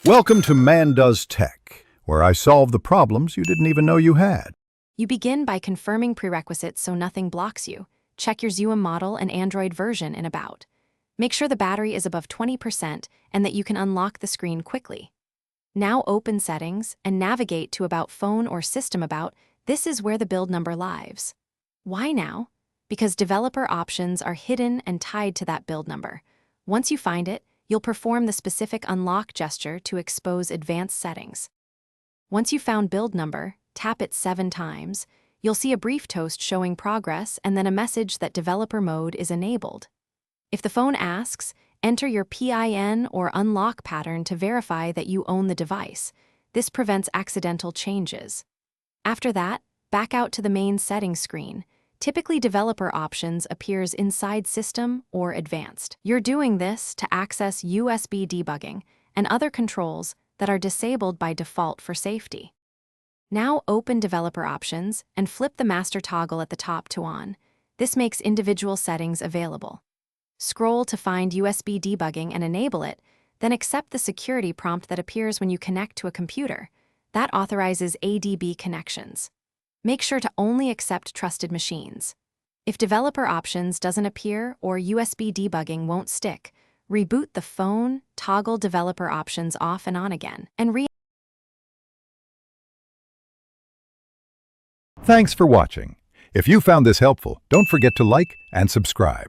Welcome to Man Does Tech, where I solve the problems you didn't even know you had. You begin by confirming prerequisites so nothing blocks you. Check your Zuum model and Android version in About. Make sure the battery is above 20% and that you can unlock the screen quickly. Now open Settings and navigate to About Phone or System About. This is where the build number lives. Why now? Because developer options are hidden and tied to that build number. Once you find it, you'll perform the specific unlock gesture to expose advanced settings. Once you've found build number, tap it 7 times. You'll see a brief toast showing progress and then a message that developer mode is enabled. If the phone asks, enter your PIN or unlock pattern to verify that you own the device. This prevents accidental changes. After that, back out to the main settings screen. Typically, developer options appears inside System or Advanced. You're doing this to access USB debugging and other controls that are disabled by default for safety. Now open Developer Options and flip the master toggle at the top to on. This makes individual settings available. Scroll to find USB debugging and enable it, then accept the security prompt that appears when you connect to a computer. That authorizes ADB connections. Make sure to only accept trusted machines. If developer options doesn't appear or USB debugging won't stick, reboot the phone, toggle developer options off and on again, and Thanks for watching. If you found this helpful, don't forget to like and subscribe.